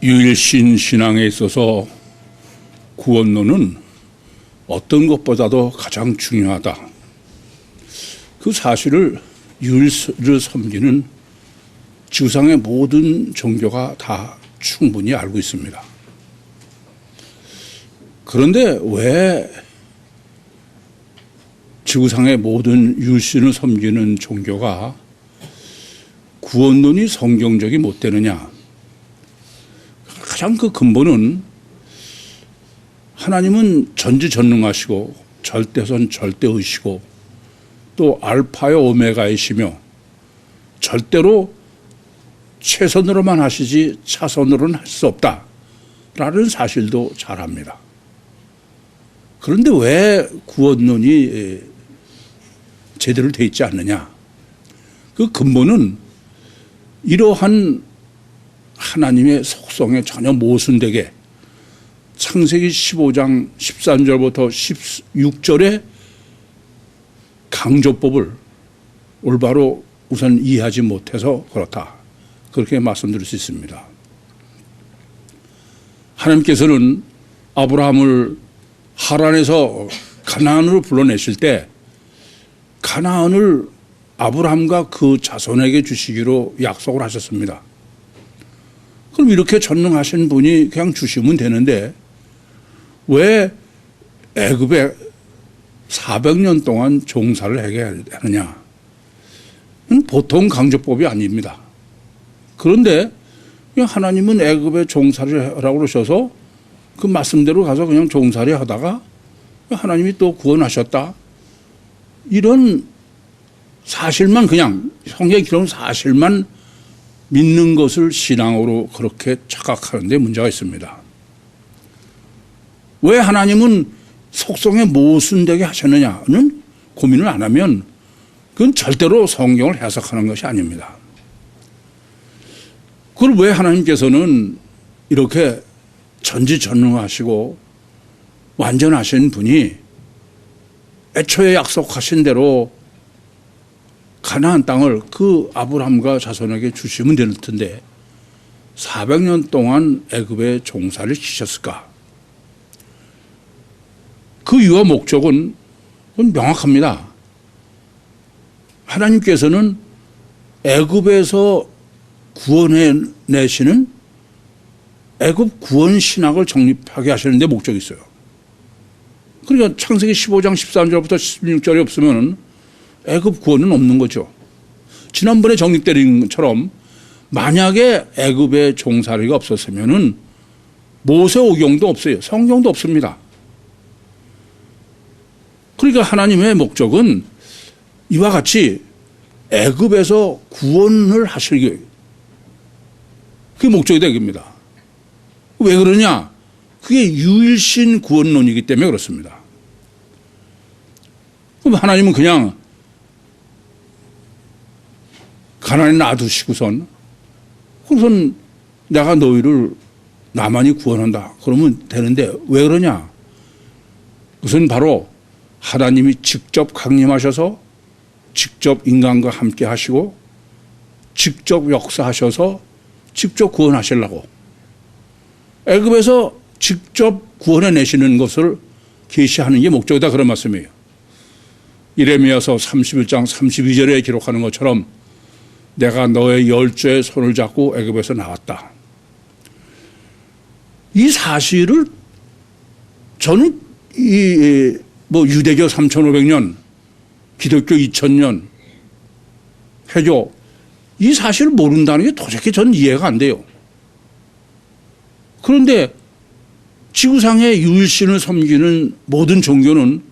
유일신 신앙에 있어서 구원론은 어떤 것보다도 가장 중요하다. 그 사실을 유일을 섬기는 지구상의 모든 종교가 다 충분히 알고 있습니다. 그런데 왜 지구상의 모든 유일신을 섬기는 종교가 구원론이 성경적이 못 되느냐? 가장 그 근본은 하나님은 전지전능하시고 절대선 절대의시고 또 알파요 오메가이시며 절대로 최선으로만 하시지 차선으로는 할 수 없다라는 사실도 잘 압니다. 그런데 왜 구원론이 제대로 되어 있지 않느냐? 그 근본은 이러한 하나님의 속성에 전혀 모순되게 창세기 15장 13절부터 16절의 강조법을 올바로 우선 이해하지 못해서 그렇다. 그렇게 말씀드릴 수 있습니다. 하나님께서는 아브라함을 하란에서 가나안으로 불러내실 때 가나안을 아브라함과 그 자손에게 주시기로 약속을 하셨습니다. 그럼 이렇게 전능하신 분이 그냥 주시면 되는데 왜 애굽에 400년 동안 종사를 하게 하느냐? 보통 강조법이 아닙니다. 그런데 하나님은 애굽에 종사를 하라고 그러셔서 그 말씀대로 가서 그냥 종살이 하다가 하나님이 또 구원하셨다. 이런 사실만 그냥 성경에 기록한 사실만 믿는 것을 신앙으로 그렇게 착각하는 데 문제가 있습니다. 왜 하나님은 속성에 모순되게 하셨느냐는 고민을 안 하면 그건 절대로 성경을 해석하는 것이 아닙니다. 그걸 왜 하나님께서는 이렇게 전지전능하시고 완전하신 분이 애초에 약속하신 대로 가나안 땅을 그 아브라함과 자손에게 주시면 될 텐데 400년 동안 애굽에 종사를 시켰을까? 그 이유와 목적은 명확합니다. 하나님께서는 애굽에서 구원해내시는 애굽 구원 신학을 정립하게 하시는 데 목적이 있어요. 그러니까 창세기 15장 13절부터 16절이 없으면 애굽 구원은 없는 거죠. 지난번에 정립된 것처럼 만약에 애굽의 종살이가 없었으면 모세오경도 없어요. 성경도 없습니다. 그러니까 하나님의 목적은 이와 같이 애굽에서 구원을 하시기, 그게 목적이 되겠습니다. 왜 그러냐? 그게 유일신 구원론이기 때문에 그렇습니다. 그럼 하나님은 그냥 가나안에 놔두시고선 그래서 내가 너희를 나만이 구원한다 그러면 되는데 왜 그러냐? 그것은 바로 하나님이 직접 강림하셔서 직접 인간과 함께 하시고 직접 역사하셔서 직접 구원하시려고 애굽에서 직접 구원해내시는 것을 계시하는 게 목적이다 그런 말씀이에요. 이레미야서 31장 32절에 기록하는 것처럼 내가 너의 열조의 손을 잡고 애굽에서 나왔다. 이 사실을 저는 유대교 3,500년, 기독교 2,000년, 회교 이 사실을 모른다는 게 도저히 전 이해가 안 돼요. 그런데 지구상의 유일신을 섬기는 모든 종교는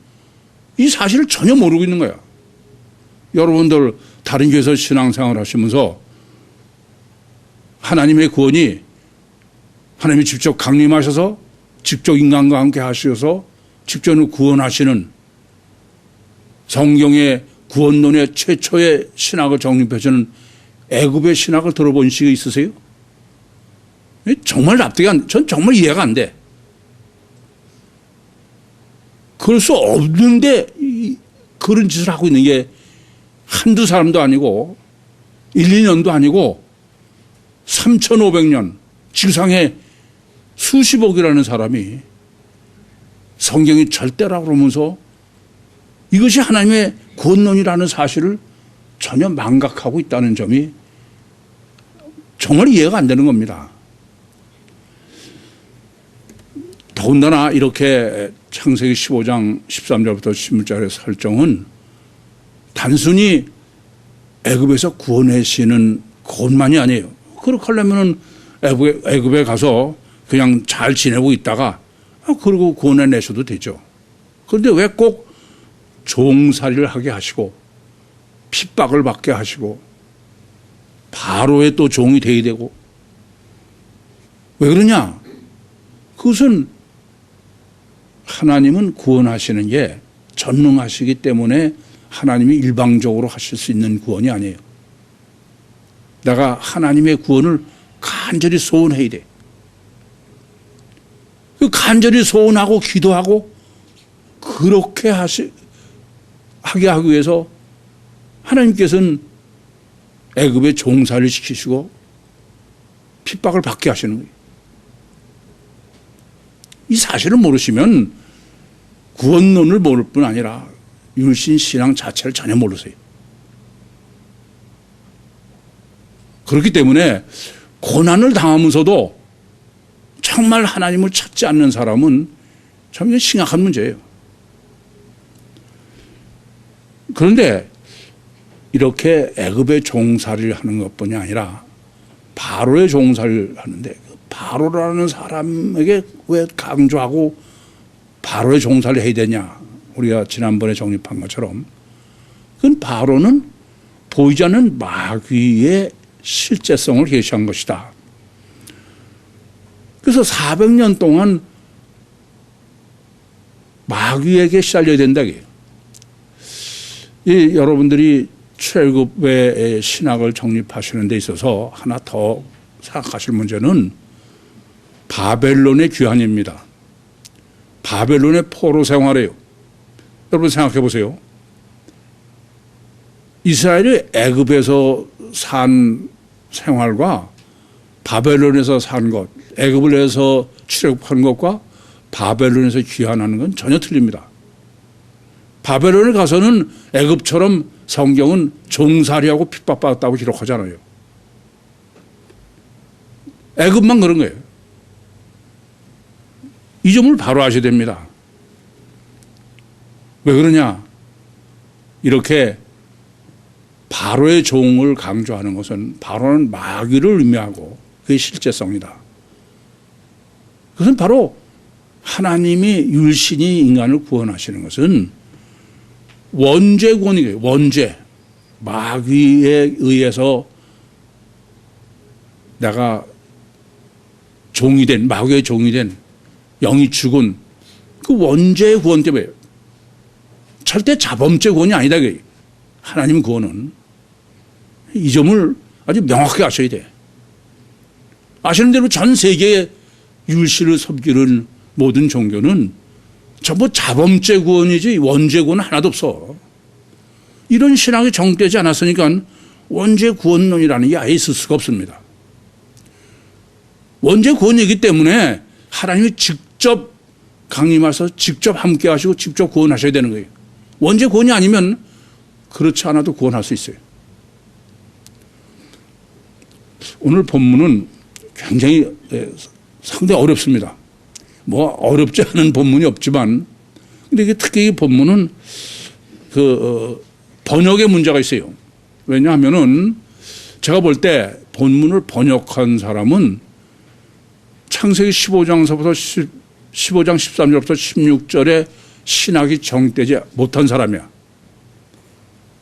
이 사실을 전혀 모르고 있는 거야. 여러분들 다른 교회에서 신앙생활을 하시면서 하나님의 구원이 하나님이 직접 강림하셔서 직접 인간과 함께 하셔서 직접 구원하시는 성경의 구원론의 최초의 신학을 정립해주는 애굽의 신학을 들어본 적이 있으세요? 정말 납득이 안 돼. 전 정말 이해가 안 돼. 그럴 수 없는데 그런 짓을 하고 있는 게 한두 사람도 아니고 1, 2년도 아니고 3,500년 지구상에 수십억이라는 사람이 성경이 절대라고 그러면서 이것이 하나님의 구원론이라는 사실을 전혀 망각하고 있다는 점이 정말 이해가 안 되는 겁니다. 더군다나 이렇게 창세기 15장 13절부터 16절의 설정은 단순히 애굽에서 구원하시는 것만이 아니에요. 그렇게 하려면 애굽에 가서 그냥 잘 지내고 있다가 그리고 구원해내셔도 되죠. 그런데 왜 꼭 종살이를 하게 하시고 핍박을 받게 하시고 바로의 또 종이 되어야 되고 왜 그러냐? 그것은 하나님은 구원하시는 게 전능하시기 때문에 하나님이 일방적으로 하실 수 있는 구원이 아니에요. 내가 하나님의 구원을 간절히 소원해야 돼. 그 간절히 소원하고 기도하고 그렇게 하게 하기 위해서 하나님께서는 애굽의 종살이를 시키시고 핍박을 받게 하시는 거예요. 이 사실을 모르시면 구원론을 모를 뿐 아니라 율신 신앙 자체를 전혀 모르세요. 그렇기 때문에 고난을 당하면서도 정말 하나님을 찾지 않는 사람은 참 심각한 문제예요. 그런데 이렇게 애굽의 종살이를 하는 것뿐이 아니라 바로의 종살이를 하는데 바로라는 사람에게 왜 강조하고 바로의 종살이를 해야 되냐? 우리가 지난번에 정립한 것처럼 그건 바로는 보이지 않는 마귀의 실제성을 계시한 것이다. 그래서 400년 동안 마귀에게 시달려야 된다. 여러분들이 출애굽의 신학을 정립하시는 데 있어서 하나 더 생각하실 문제는 바벨론의 귀환입니다. 바벨론의 포로 생활이에요. 여러분 생각해 보세요. 이스라엘이 애굽에서 산 생활과 바벨론에서 산 것, 애굽을 해서 출애굽한 것과 바벨론에서 귀환하는 건 전혀 틀립니다. 바벨론에 가서는 애굽처럼 성경은 종살이하고 핍박받았다고 기록하잖아요. 애굽만 그런 거예요. 이 점을 바로 아셔야 됩니다. 왜 그러냐? 이렇게 바로의 종을 강조하는 것은 바로는 마귀를 의미하고 그게 실제성이다. 그것은 바로 하나님이 율신이 인간을 구원하시는 것은 원죄 구원이에요. 원죄. 마귀에 의해서 내가 종이 된, 마귀의 종이 된 영이 죽은 그 원죄의 구원 때문에 절대 자범죄 구원이 아니다. 하나님 구원은. 이 점을 아주 명확하게 아셔야 돼. 아시는 대로 전 세계의 율신을 섬기는 모든 종교는 전부 자범죄 구원이지 원죄 구원은 하나도 없어. 이런 신앙이 정되지 않았으니까 원죄 구원론이라는 게 아예 있을 수가 없습니다. 원죄 구원이기 때문에 하나님이 직접 강림하셔서 직접 함께 하시고 직접 구원하셔야 되는 거예요. 원죄 구원이 아니면 그렇지 않아도 구원할 수 있어요. 오늘 본문은 굉장히 상당히 어렵습니다. 뭐 어렵지 않은 본문이 없지만 근데 이게 특히 이 본문은 번역에 문제가 있어요. 왜냐하면은 제가 볼 때 본문을 번역한 사람은 창세기 15장서부터 15장 13절부터 16절에 신학이 정되지 못한 사람이야.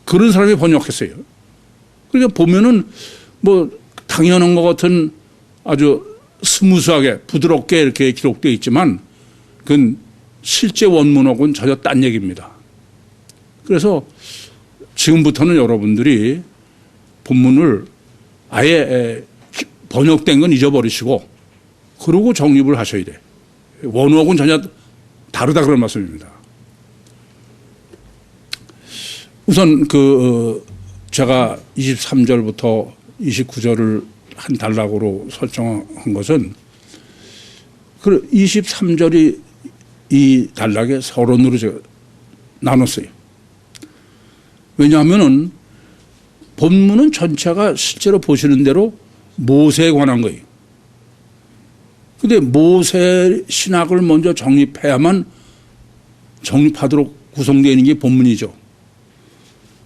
그런 사람이 번역했어요. 그러니까 보면은 뭐 당연한 것 같은 아주 스무스하게 부드럽게 이렇게 기록되어 있지만 그건 실제 원문하고는 전혀 딴 얘기입니다. 그래서 지금부터는 여러분들이 본문을 아예 번역된 건 잊어버리시고 그러고 정립을 하셔야 돼. 원어하고는 전혀 다르다 그런 말씀입니다. 우선 제가 23절부터 29절을 한 단락으로 설정한 것은 23절이 이 단락에 서론으로 제가 나눴어요. 왜냐하면은 본문은 전체가 실제로 보시는 대로 모세에 관한 거예요. 근데 모세 신학을 먼저 정립해야만 정립하도록 구성되어 있는 게 본문이죠.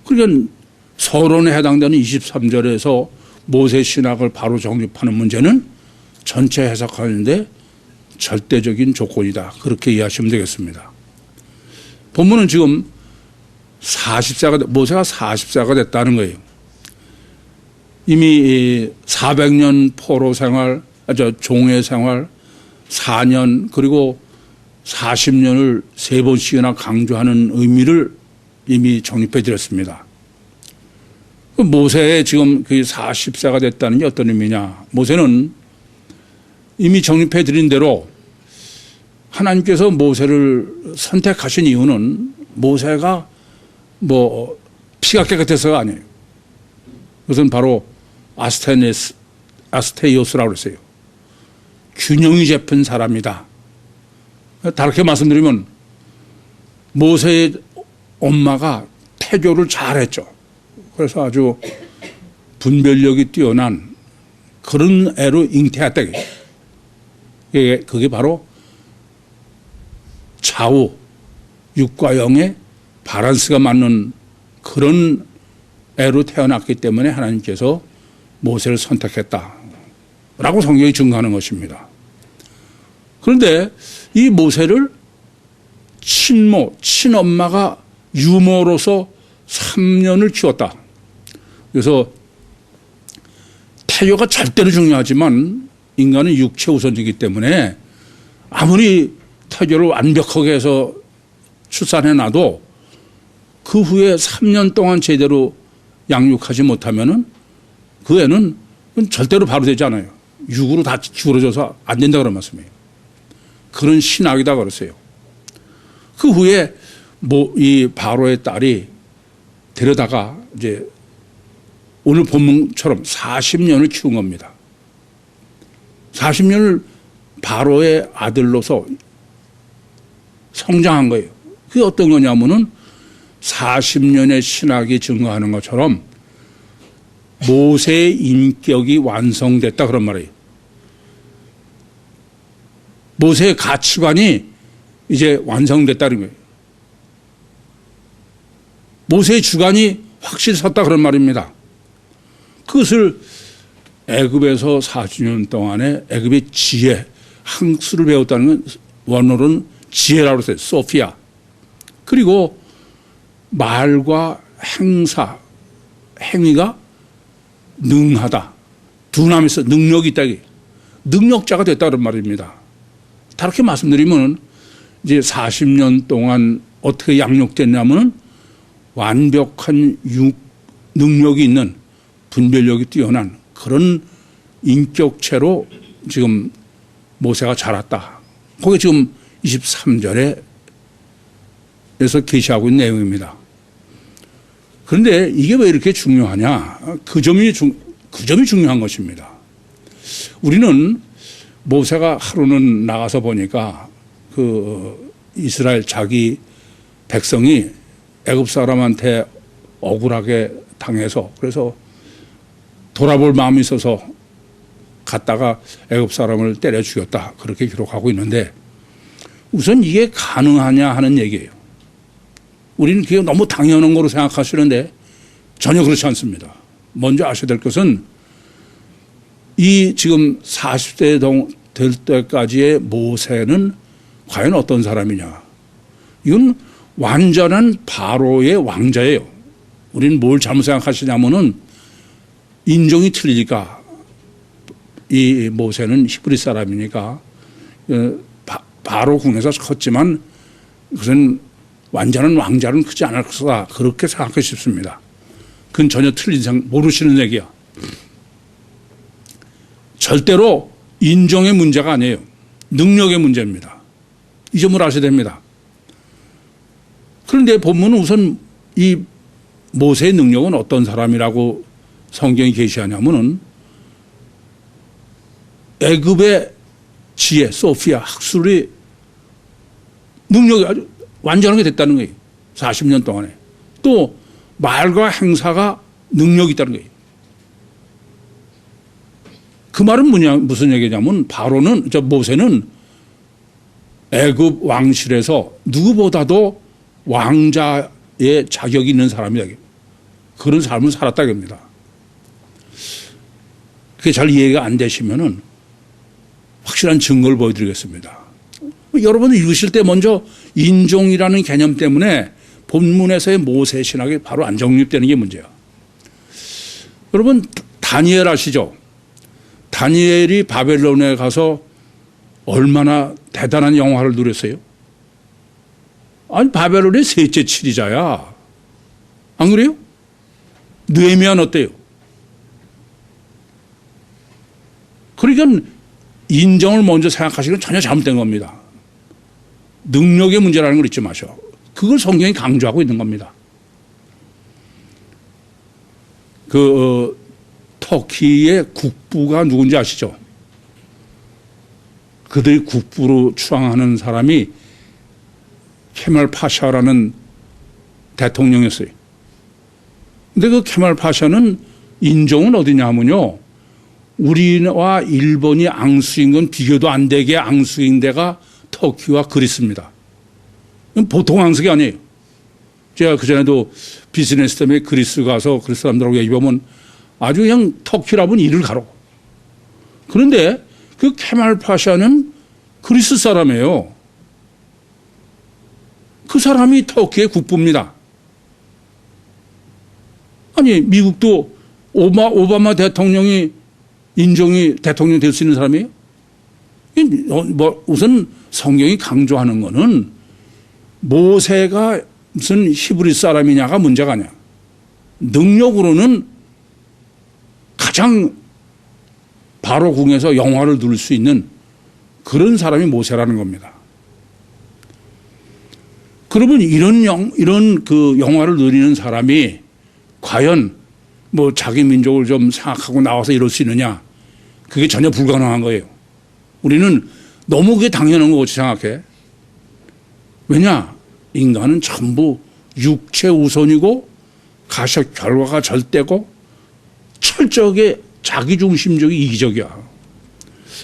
그러니까 서론에 해당되는 23절에서 모세 신학을 바로 정립하는 문제는 전체 해석하는데 절대적인 조건이다. 그렇게 이해하시면 되겠습니다. 본문은 지금 모세가 40세가 됐다는 거예요. 이미 400년 포로 생활, 종의 생활 4년 그리고 40년을 3번씩이나 강조하는 의미를 이미 정립해 드렸습니다. 모세의 지금 그 40세가 됐다는 게 어떤 의미냐. 모세는 이미 정립해 드린 대로 하나님께서 모세를 선택하신 이유는 모세가 피가 깨끗해서가 아니에요. 그것은 바로 아스테이오스라고 그랬어요. 균형이 잡힌 사람이다. 다르게 말씀드리면 모세의 엄마가 태교를 잘했죠. 그래서 아주 분별력이 뛰어난 그런 애로 잉태했다. 그게 바로 좌우 육과 영의 바란스가 맞는 그런 애로 태어났기 때문에 하나님께서 모세를 선택했다라고 성경이 증거하는 것입니다. 그런데 이 모세를 친엄마가 유모로서 3년을 키웠다. 그래서 태교가 절대로 중요하지만 인간은 육체 우선이기 때문에 아무리 태교를 완벽하게 해서 출산해놔도 그 후에 3년 동안 제대로 양육하지 못하면은 그 애는 절대로 바로 되지 않아요. 육으로 다 기울어져서 안 된다 그런 말씀이에요. 그런 신학이다 그랬어요. 그 후에 이 바로의 딸이 데려다가 이제 오늘 본문처럼 40년을 키운 겁니다. 40년을 바로의 아들로서 성장한 거예요. 그게 어떤 거냐면은 40년의 신학이 증거하는 것처럼 모세의 인격이 완성됐다 그런 말이에요. 모세의 가치관이 이제 완성됐다는 거예요. 모세의 주관이 확실히 섰다 그런 말입니다. 그것을 애굽에서 40년 동안에 애굽의 지혜, 한수를 배웠다는 건 원어로는 지혜라고 했어요. 소피아. 그리고 말과 행위가 능하다. 두나미에서 능력이 있다. 능력자가 됐다는 말입니다. 다르게 말씀드리면 이제 40년 동안 어떻게 양육됐냐면 완벽한 능력이 있는 분별력이 뛰어난 그런 인격체로 지금 모세가 자랐다. 그게 지금 23절에서 계시하고 있는 내용입니다. 그런데 이게 왜 이렇게 중요하냐? 그 점이 중요한 것입니다. 우리는 모세가 하루는 나가서 보니까 그 이스라엘 자기 백성이 애굽 사람한테 억울하게 당해서 그래서 돌아볼 마음이 있어서 갔다가 애굽 사람을 때려 죽였다. 그렇게 기록하고 있는데 우선 이게 가능하냐 하는 얘기예요. 우리는 그게 너무 당연한 거로 생각하시는데 전혀 그렇지 않습니다. 먼저 아셔야 될 것은 이 지금 40대 될 때까지의 모세는 과연 어떤 사람이냐. 이건 완전한 바로의 왕자예요. 우리는 뭘 잘못 생각하시냐면은 인종이 틀리니까 이 모세는 히브리 사람이니까 바로 궁에서 컸지만 그것은 완전한 왕자는 크지 않을 것이다. 그렇게 생각하기 쉽습니다. 그건 전혀 틀린 모르시는 얘기야. 절대로 인종의 문제가 아니에요. 능력의 문제입니다. 이 점을 아셔야 됩니다. 그런데 본문은 우선 이 모세의 능력은 어떤 사람이라고 성경이 계시하냐면은 애굽의 지혜, 소피아, 학술이 능력이 아주 완전하게 됐다는 거예요. 40년 동안에. 또 말과 행사가 능력이 있다는 거예요. 그 말은 무슨 얘기냐면 모세는 애굽 왕실에서 누구보다도 왕자의 자격이 있는 사람이다. 그런 삶을 살았다 겁니다. 그게 잘 이해가 안 되시면은 확실한 증거를 보여드리겠습니다. 여러분 읽으실 때 먼저 인종이라는 개념 때문에 본문에서의 모세 신학이 바로 안 정립되는 게 문제야. 여러분 다니엘 아시죠? 다니엘이 바벨론에 가서 얼마나 대단한 영화를 누렸어요? 아니 바벨론의 셋째 치리자야. 안 그래요? 느헤미야는 어때요? 그러니까 인정을 먼저 생각하시는 건 전혀 잘못된 겁니다. 능력의 문제라는 걸 잊지 마셔. 그걸 성경이 강조하고 있는 겁니다. 터키의 국부가 누군지 아시죠? 그들이 국부로 추앙하는 사람이 케말 파샤라는 대통령이었어요. 근데 그 케말 파샤는 인종은 어디냐 하면요. 우리와 일본이 앙수인 건 비교도 안 되게 앙수인 데가 터키와 그리스입니다. 보통 앙숙이 아니에요. 제가 그전에도 비즈니스 때문에 그리스 가서 그리스 사람들하고 얘기하면 아주 그냥 터키라면 이를 가로. 그런데 그 케말 파샤는 그리스 사람이에요. 그 사람이 터키의 국부입니다. 아니 미국도 오바마 대통령이 인종이 대통령 될 수 있는 사람이에요? 우선 성경이 강조하는 거는 모세가 무슨 히브리 사람이냐가 문제가 아니야. 능력으로는 가장 바로 궁에서 영화를 누릴 수 있는 그런 사람이 모세라는 겁니다. 그러면 이런 그 영화를 누리는 사람이 과연 뭐 자기 민족을 좀 생각하고 나와서 이럴 수 있느냐? 그게 전혀 불가능한 거예요. 우리는 너무 그게 당연한 거같이 생각해. 왜냐? 인간은 전부 육체 우선이고 가식 결과가 절대고 철저하게 자기중심적이 이기적이야.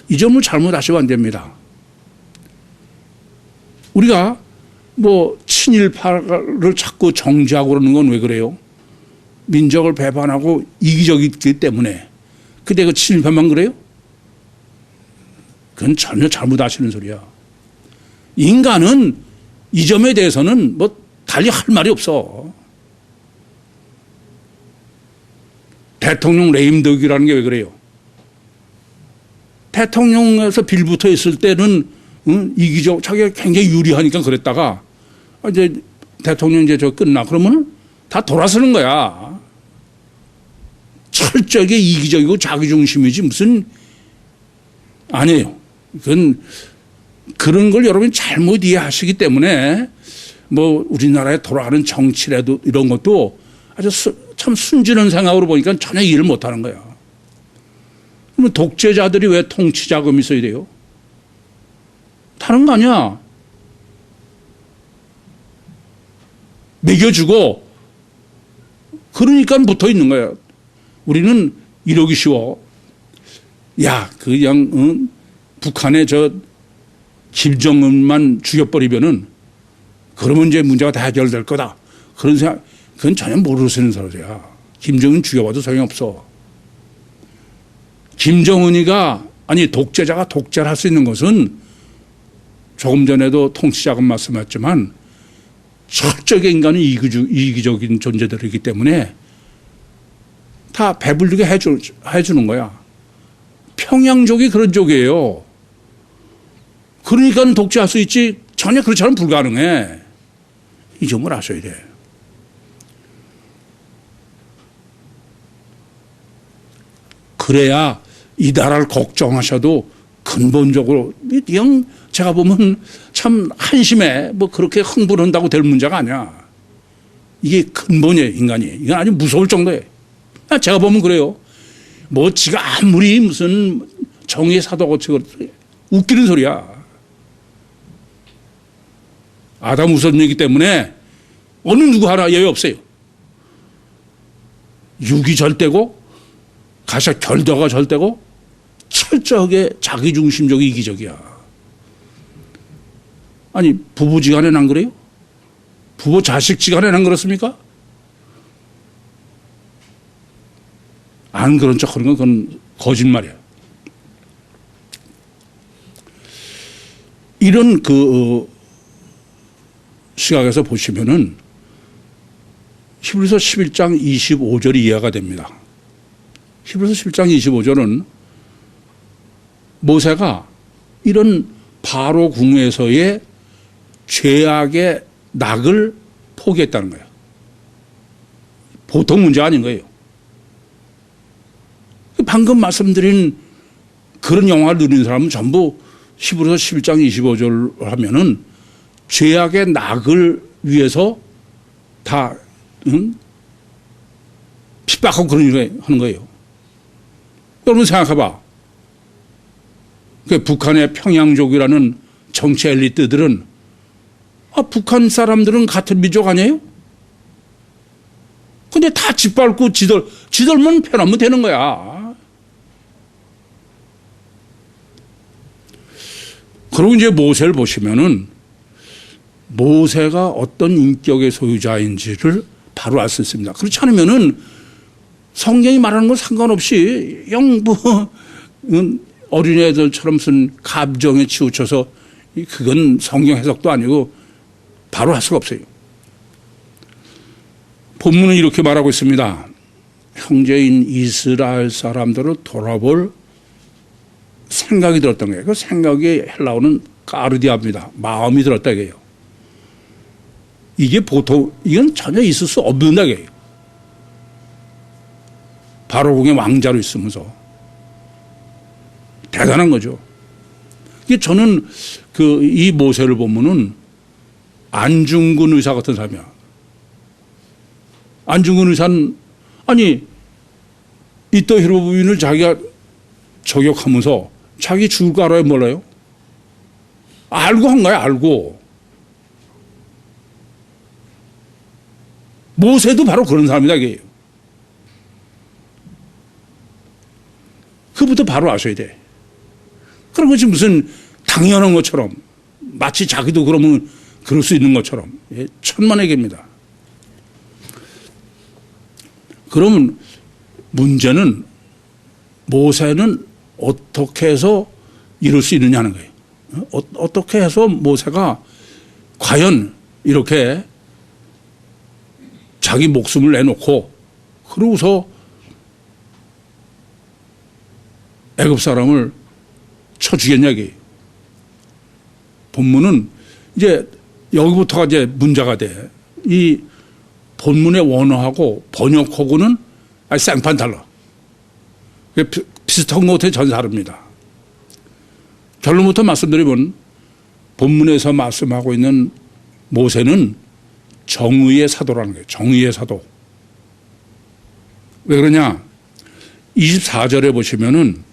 이 점을 잘못하시면 안 됩니다. 우리가 뭐 친일파를 자꾸 정지하고 그러는 건 왜 그래요? 민족을 배반하고 이기적이기 때문에. 근데 그 친일파만 그래요? 그건 전혀 잘못하시는 소리야. 인간은 이 점에 대해서는 뭐 달리 할 말이 없어. 대통령 레임덕이라는 게 왜 그래요? 대통령에서 빌붙어 있을 때는 이기적, 자기가 굉장히 유리하니까 그랬다가 이제 대통령 이제 저 끝나 그러면 다 돌아서는 거야. 철저하게 이기적이고 자기중심이지 무슨 아니에요. 그건 그런 걸 여러분이 잘못 이해하시기 때문에 뭐 우리나라에 돌아가는 정치라도 이런 것도 아주 참 순진한 생각으로 보니까 전혀 이해를 못하는 거야. 그러면 독재자들이 왜 통치자금이 있어야 돼요? 다른 거 아니야. 먹여주고 그러니까 붙어 있는 거야. 우리는 이러기 쉬워. 야, 그냥 북한의 저 김정은만 죽여버리면은 그러면 이제 문제가 다 해결될 거다. 그런 생각, 그건 전혀 모르시는 소리야. 김정은 죽여봐도 소용없어. 김정은이가 아니 독재자가 독재를 할 수 있는 것은 조금 전에도 통치자금 말씀하셨지만 철저하게 인간은 이기적인 존재들이기 때문에 다 배불리게 해주는 거야. 평양족이 그런 족이에요. 그러니까 독재할 수 있지 전혀 그렇지 않으면 불가능해. 이 점을 아셔야 돼. 그래야 이 나라를 걱정하셔도 근본적으로 그냥 제가 보면 참 한심해. 뭐 그렇게 흥분한다고 될 문제가 아니야. 이게 근본이에요, 인간이. 이건 아주 무서울 정도예요. 제가 보면 그래요. 뭐 지가 아무리 무슨 정의의 사도고 웃기는 소리야. 아담 우선이기 때문에 어느 누구 하나 예외 없어요. 육이 절대고 가셔 결도가 절대고 철저하게 자기중심적이고 이기적이야. 아니 부부지간에는 안 그래요? 부부 자식지간에는 안 그렇습니까? 안 그런 척 하는 건 그건 거짓말이야. 이런 시각에서 보시면은 히브리서 11장 25절이 이해가 됩니다. 히브리서 11장 25절은 모세가 이런 바로 궁에서의 죄악의 낙을 포기했다는 거예요. 보통 문제 아닌 거예요. 방금 말씀드린 그런 영화를 누리는 사람은 전부 히브리서 11장 25절 하면은 죄악의 낙을 위해서 다 핍박하고 그런 일을 하는 거예요. 여러분 생각해봐. 북한의 평양족이라는 정치 엘리트들은 북한 사람들은 같은 민족 아니에요? 근데 다 짓밟고 지들만 편하면 되는 거야. 그리고 이제 모세를 보시면은 모세가 어떤 인격의 소유자인지를 바로 알 수 있습니다. 그렇지 않으면은 성경이 말하는 건 상관없이 어린애들처럼 무슨 감정에 치우쳐서 그건 성경 해석도 아니고 바로 할 수가 없어요. 본문은 이렇게 말하고 있습니다. 형제인 이스라엘 사람들을 돌아볼 생각이 들었던 거예요. 그 생각이 헬라어는 까르디아입니다. 마음이 들었다 이게요. 이게 보통 이건 전혀 있을 수 없는 다게요. 바로궁의 왕자로 있으면서 대단한 거죠. 이게 저는 이 모세를 보면은 안중근 의사 같은 사람이야. 안중근 의사는 이토 히로부미를 자기가 저격하면서 자기 죽을 거 알아요, 몰라요? 알고 한 거야, 알고. 모세도 바로 그런 사람이다, 이게. 그부터 바로 아셔야 돼. 그런 것이 무슨 당연한 것처럼 마치 자기도 그러면 그럴 수 있는 것처럼 천만에게입니다. 그러면 문제는 모세는 어떻게 해서 이룰 수 있느냐 하는 거예요. 어떻게 해서 모세가 과연 이렇게 자기 목숨을 내놓고 그러고서 애굽 사람을 쳐 죽였냐 이게. 본문은 이제 여기부터가 이제 문제가 돼. 이 본문의 원어하고 번역하고는 쌍판 달라. 비슷한 것에 전사합니다. 결론부터 말씀드리면 본문에서 말씀하고 있는 모세는 정의의 사도라는 거예요. 정의의 사도. 왜 그러냐? 24절에 보시면은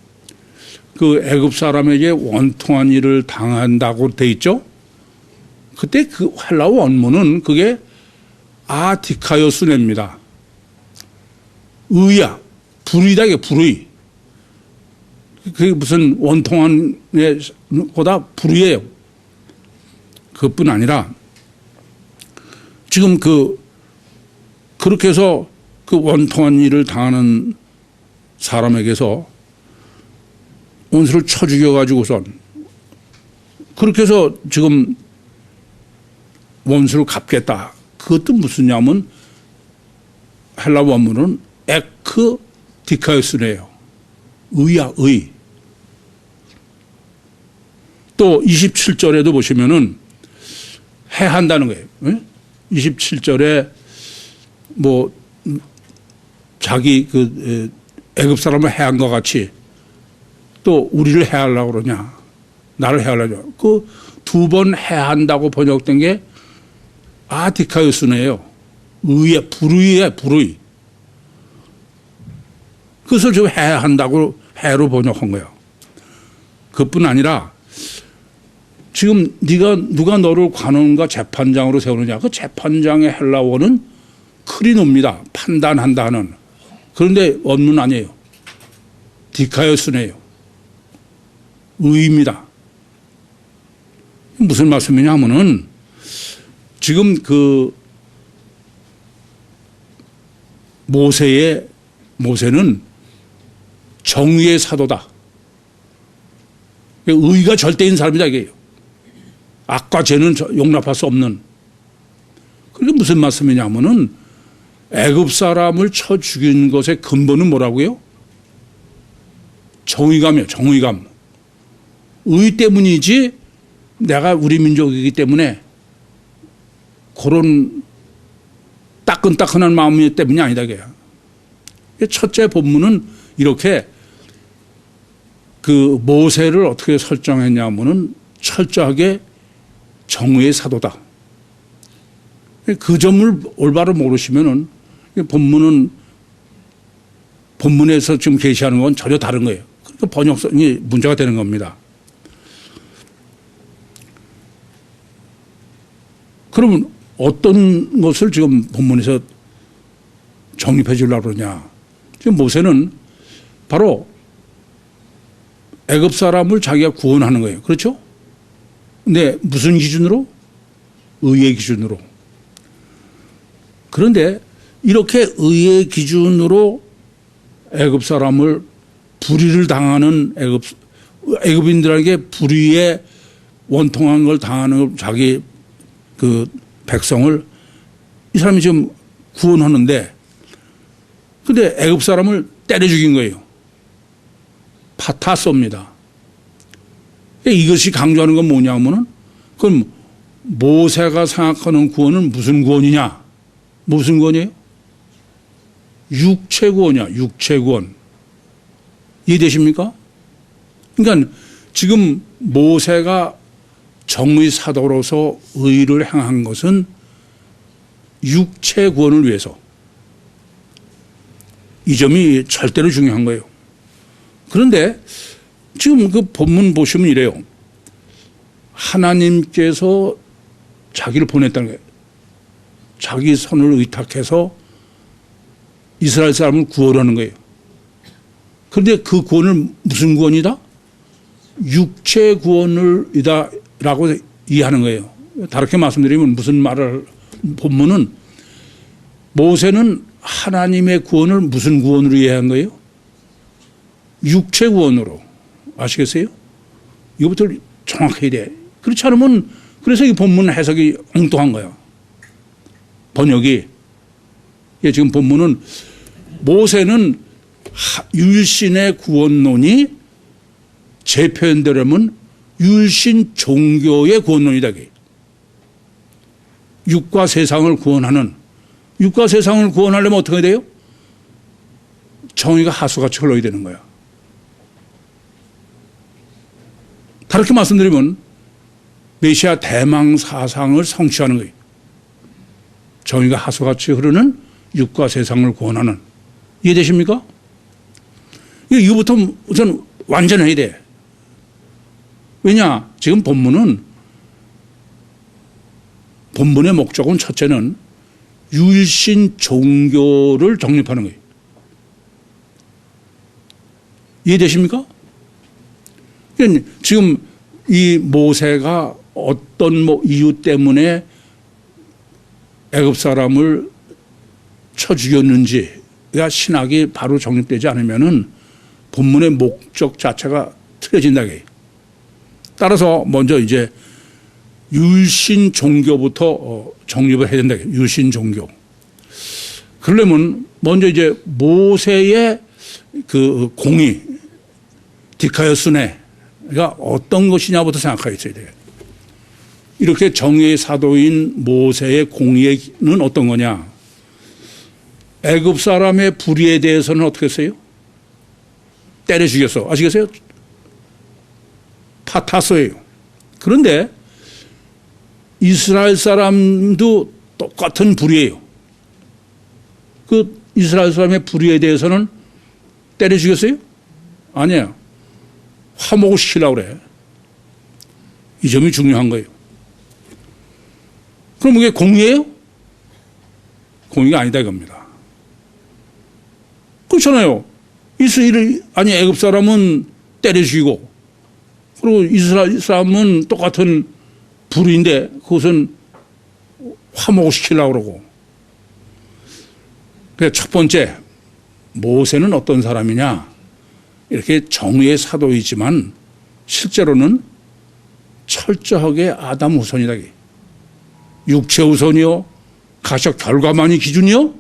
그 애굽 사람에게 원통한 일을 당한다고 돼 있죠. 그때 그 헬라어 원문은 그게 아디카요스네입니다. 의야, 불의다 이게 불의. 그게 무슨 원통한 보다 불의예요. 그것뿐 아니라 지금 그렇게 해서 그 원통한 일을 당하는 사람에게서 원수를 쳐 죽여가지고선 그렇게 해서 지금 원수를 갚겠다. 그것도 무슨냐면 헬라 원문은 에크 디카요스네요. 의야, 의. 또 27절에도 보시면은 해한다는 거예요. 27절에 뭐 자기 애굽 사람을 해한 것 같이 또 우리를 해하려고 그러냐. 나를 해하려고. 그 두 번 해한다고 번역된 게 아디카요스네요. 의의 불의의 불의. 그것을 지금 해한다고 해로 번역한 거예요. 그뿐 아니라 지금 누가 너를 관원과 재판장으로 세우느냐. 그 재판장의 헬라어는 크리노입니다. 판단한다는. 그런데 원문 아니에요. 디카이오스네요. 의입니다. 무슨 말씀이냐 하면은 지금 그 모세는 정의의 사도다. 의가 절대인 사람이다 이게요. 악과 죄는 용납할 수 없는. 그게 무슨 말씀이냐면은 애굽 사람을 쳐 죽인 것의 근본은 뭐라고요? 정의감이에요. 정의감. 의 때문이지 내가 우리 민족이기 때문에 그런 따끈따끈한 마음이 때문이 아니다 이게요. 첫째 본문은 이렇게 그 모세를 어떻게 설정했냐면은 철저하게 정의의 사도다. 그 점을 올바로 모르시면은 본문에서 지금 계시하는 건 전혀 다른 거예요. 그러니까 번역성이 문제가 되는 겁니다. 그러면 어떤 것을 지금 본문에서 정립해 주려고 그러냐. 지금 모세는 바로 애굽 사람을 자기가 구원하는 거예요. 그렇죠? 근데 무슨 기준으로? 의의 기준으로. 그런데 이렇게 의의 기준으로 애굽 사람을 불의를 당하는 애굽인들에게 불의에 원통한 걸 당하는 자기 그 백성을 이 사람이 지금 구원하는데 근데 애굽 사람을 때려 죽인 거예요. 파타소입니다. 이것이 강조하는 건 뭐냐면은 그럼 모세가 생각하는 구원은 무슨 구원이냐? 무슨 구원이에요? 육체 구원이야. 육체 구원. 이해되십니까? 그러니까 지금 모세가 정의 사도로서 의를 행한 것은 육체 구원을 위해서. 이 점이 절대로 중요한 거예요. 그런데 지금 그 본문 보시면 이래요. 하나님께서 자기를 보냈다는 거예요. 자기 손을 의탁해서 이스라엘 사람을 구원하는 거예요. 그런데 그 구원을 무슨 구원이다? 육체 구원을이다라고 이해하는 거예요. 다르게 말씀드리면 무슨 말을 본문은 모세는 하나님의 구원을 무슨 구원으로 이해한 거예요? 육체 구원으로. 아시겠어요? 이거부터 정확해야 돼. 그렇지 않으면 그래서 이 본문 해석이 엉뚱한 거야. 번역이. 지금 본문은 모세는 율신의 구원론이 제 표현대로면 율신 종교의 구원론이다. 육과 세상을 구원하는. 육과 세상을 구원하려면 어떻게 돼요? 정의가 하수같이 흘러야 되는 거야. 다르게 말씀드리면 메시아 대망 사상을 성취하는 거예요. 정의가 하수같이 흐르는 육과 세상을 구원하는. 이해되십니까? 이거부터 우선 완전해야 돼. 왜냐? 지금 본문의 목적은 첫째는 율신 종교를 정립하는 거예요. 이해되십니까? 그러니까 지금 이 모세가 어떤 이유 때문에 애굽 사람을 쳐 죽였는지가 신학이 바로 정립되지 않으면은 본문의 목적 자체가 틀어진다. 따라서 먼저 이제 율신 종교부터 정립을 해야 된다. 율신 종교. 그러려면 먼저 이제 모세의 그 공의, 디카이오스네가 어떤 것이냐부터 생각하게 있어야 돼요. 이렇게 정의의 사도인 모세의 공의는 어떤 거냐? 애굽 사람의 불의에 대해서는 어떻게 했어요? 때려 죽였어. 아시겠어요? 파타소예요. 그런데 이스라엘 사람도 똑같은 불의예요. 그 이스라엘 사람의 불의에 대해서는 때려 죽였어요? 아니에요. 화목을 시키려고 그래. 이 점이 중요한 거예요. 그럼 이게 공의예요? 공의가 아니다 이겁니다. 그렇잖아요. 애굽 사람은 때려 죽이고, 그리고 이스라엘 사람은 똑같은 불의인데 그것은 화목을 시키려고 그러고. 그래서 첫 번째, 모세는 어떤 사람이냐? 이렇게 정의의 사도이지만 실제로는 철저하게 아담 후손이다. 육체 후손이요? 가족 결과만이 기준이요?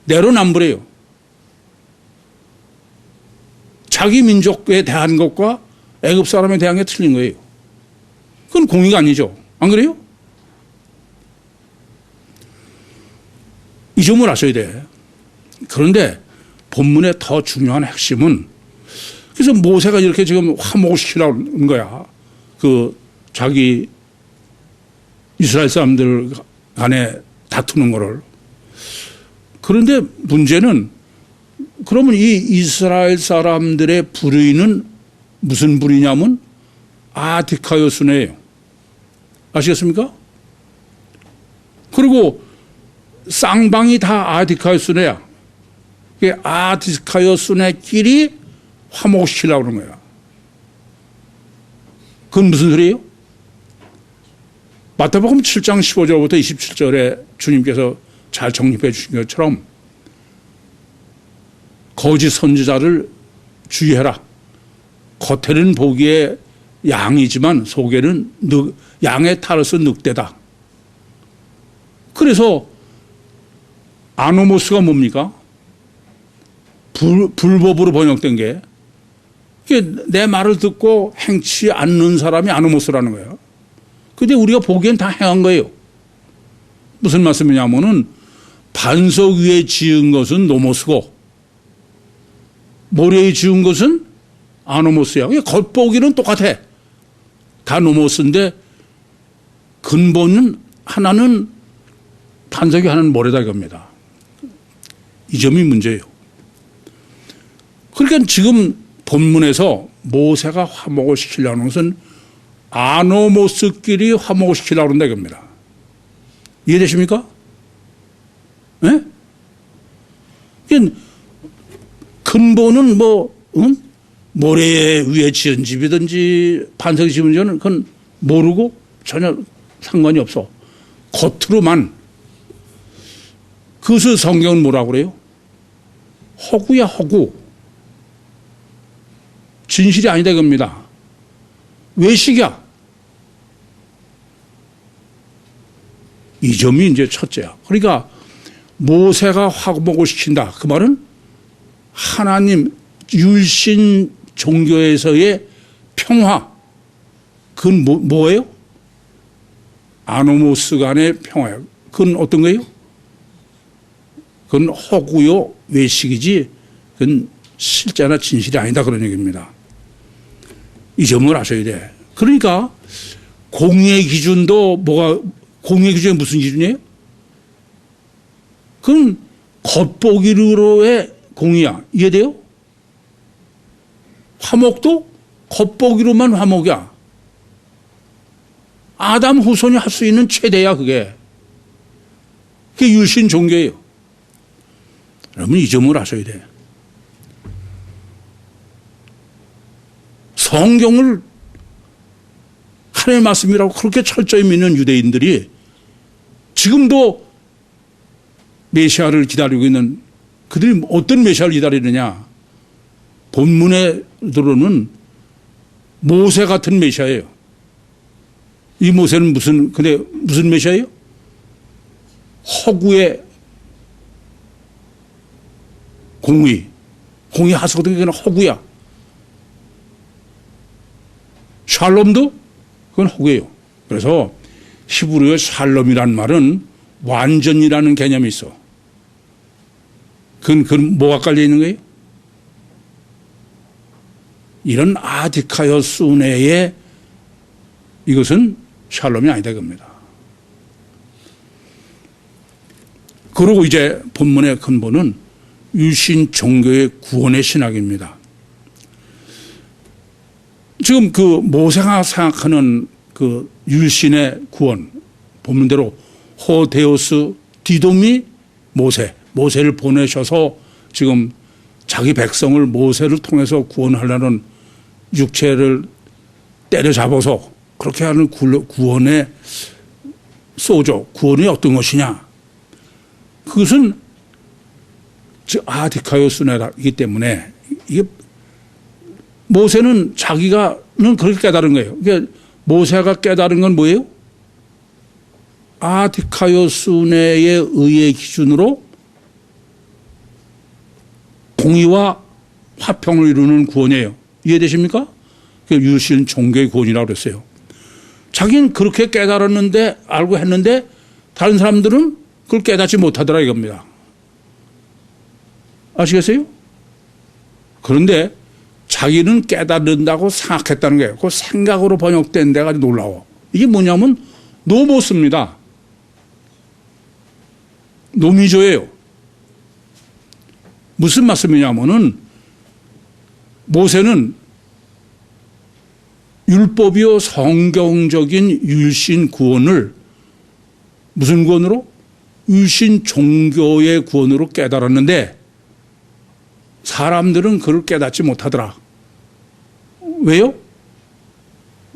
내로남불이에요. 자기 민족에 대한 것과 애굽 사람에 대한 게 틀린 거예요. 그건 공의가 아니죠. 안 그래요? 이 점을 아셔야 돼. 그런데 본문의 더 중요한 핵심은, 그래서 모세가 이렇게 지금 화목을 시키려고 하는 거야. 그 자기 이스라엘 사람들 간에 다투는 거를. 그런데 문제는, 그러면 이 이스라엘 사람들의 불의는 무슨 불의냐면 아디카요 순회예요. 아시겠습니까? 그리고 쌍방이 다 아디카요 순회야. 아디카요 순회끼리 화목시키려고 그러는 거야. 그건 무슨 소리예요? 마태복음 7장 15절부터 27절에 주님께서 잘 정립해 주신 것처럼 거짓 선지자를 주의해라. 겉에는 보기에 양이지만 속에는 양의 탈에서 늑대다. 그래서 아노모스가 뭡니까? 불법으로 번역된 게, 내 말을 듣고 행치 않는 사람이 아노모스라는 거예요. 근데 우리가 보기엔 다 행한 거예요. 무슨 말씀이냐면은 반석 위에 지은 것은 노모스고 모래에 지은 것은 아노모스야. 겉보기는 똑같아. 다 노모스인데 근본은 하나는 반석이, 하나는 모래다 이겁니다. 이 점이 문제예요. 그러니까 지금 본문에서 모세가 화목을 시키려는 것은 아노모스끼리 화목을 시키려고 한다 이겁니다. 이해되십니까? 네? 근본은 모래 위에 지은 집이든지 반석이 지은 집은 그건 모르고 전혀 상관이 없어. 겉으로만. 그것을 성경은 뭐라고 그래요? 허구야, 허구. 진실이 아니다 이겁니다. 외식이야. 이 점이 이제 첫째야. 그러니까 모세가 화목을 시킨다. 그 말은 하나님 율신 종교에서의 평화. 그건 뭐예요? 아노모스 간의 평화예요. 그건 어떤 거예요? 그건 허구요, 외식이지 그건 실제나 진실이 아니다 그런 얘기입니다. 이 점을 아셔야 돼. 그러니까 공의의 기준도 공의의 기준이 무슨 기준이에요? 그건 겉보기로의 공의야. 이해돼요? 화목도 겉보기로만 화목이야. 아담 후손이 할 수 있는 최대야 그게. 그게 율신 종교예요. 여러분 이 점을 아셔야 돼. 성경을 하나님의 말씀이라고 그렇게 철저히 믿는 유대인들이 지금도 메시아를 기다리고 있는, 그들이 어떤 메시아를 기다리느냐? 본문에 들어오는 모세 같은 메시아예요. 이 모세는 근데 무슨 메시아예요? 허구의 공의 하소든 그건 허구야. 샬롬도 그건 허구예요. 그래서 히브리어의 샬롬이란 말은 완전이라는 개념이 있어. 그건 뭐가 깔려 있는 거예요? 이런 아디카요 순회에 이것은 샬롬이 아니다 겁니다. 그리고 이제 본문의 근본은 유신 종교의 구원의 신학입니다. 지금 그 모세가 생각하는 그 율신의 구원, 본문대로 호데우스 디돔이 모세를 보내셔서 지금 자기 백성을 모세를 통해서 구원하려는 육체를 때려잡아서 그렇게 하는 구원의 소조, 구원이 어떤 것이냐. 그것은 아디카요스네이기 때문에 이게 모세는 자기가는 그렇게 깨달은 거예요. 그러니까 모세가 깨달은 건 뭐예요? 아디카요스네의 의의 기준으로 공의와 화평을 이루는 구원이에요. 이해되십니까? 유신 종교의 구원이라고 그랬어요. 자기는 그렇게 깨달았는데 알고 했는데 다른 사람들은 그걸 깨닫지 못하더라 이겁니다. 아시겠어요? 그런데 자기는 깨달는다고 생각했다는 거예요. 그 생각으로 번역된 데가 놀라워. 이게 뭐냐면 노모스입니다. 노미조예요. 무슨 말씀이냐면은 모세는 율법이요 성경적인 율신 구원을 무슨 구원으로? 율신 종교의 구원으로 깨달았는데 사람들은 그걸 깨닫지 못하더라. 왜요?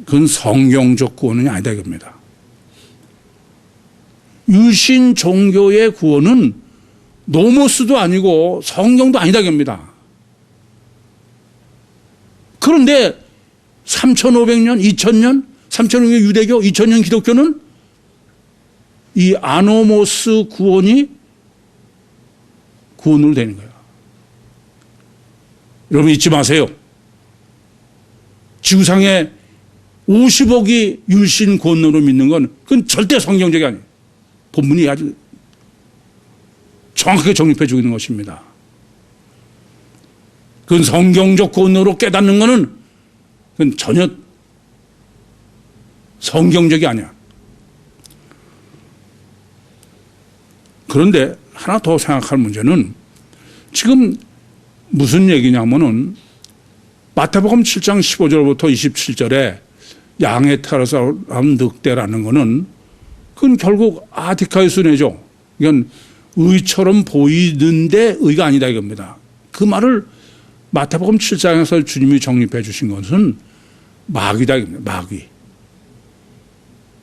그건 성경적 구원은 아니다 이겁니다. 율신 종교의 구원은 노모스도 아니고 성경도 아니다 이겁니다. 그런데 3,500년, 2,000년, 3,500년 유대교, 2,000년 기독교는 이 아노모스 구원이 구원으로 되는 거예요. 여러분 잊지 마세요. 지구상에 50억이 율신 구원으로 믿는 건 그건 절대 성경적이 아니에요. 본문이 아주 정확하게 정립해 주고 있는 것입니다. 그건 성경적 구원으로 깨닫는 것은 그건 전혀 성경적이 아니야. 그런데 하나 더 생각할 문제는 지금 무슨 얘기냐면은 마태복음 7장 15절부터 27절에 양의 털에서 난 늑대라는 것은 그건 결국 아디카이스네죠. 이건 의처럼 보이는데 의가 아니다 이겁니다. 그 말을 마태복음 7장에서 주님이 정립해 주신 것은 마귀다 이겁니다. 마귀.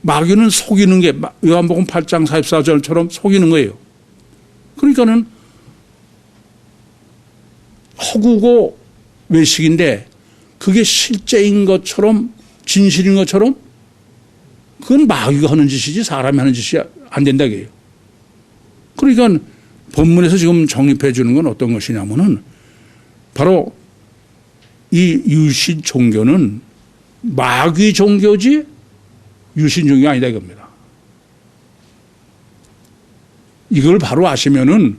마귀는 속이는 게 요한복음 8장 44절처럼 속이는 거예요. 그러니까는 허구고 외식인데 그게 실제인 것처럼 진실인 것처럼 그건 마귀가 하는 짓이지 사람이 하는 짓이 안 된다 이게요. 그러니까 본문에서 지금 정립해 주는 건 어떤 것이냐면은 바로 이 유신 종교는 마귀 종교지 유신 종교가 아니다 이겁니다. 이걸 바로 아시면은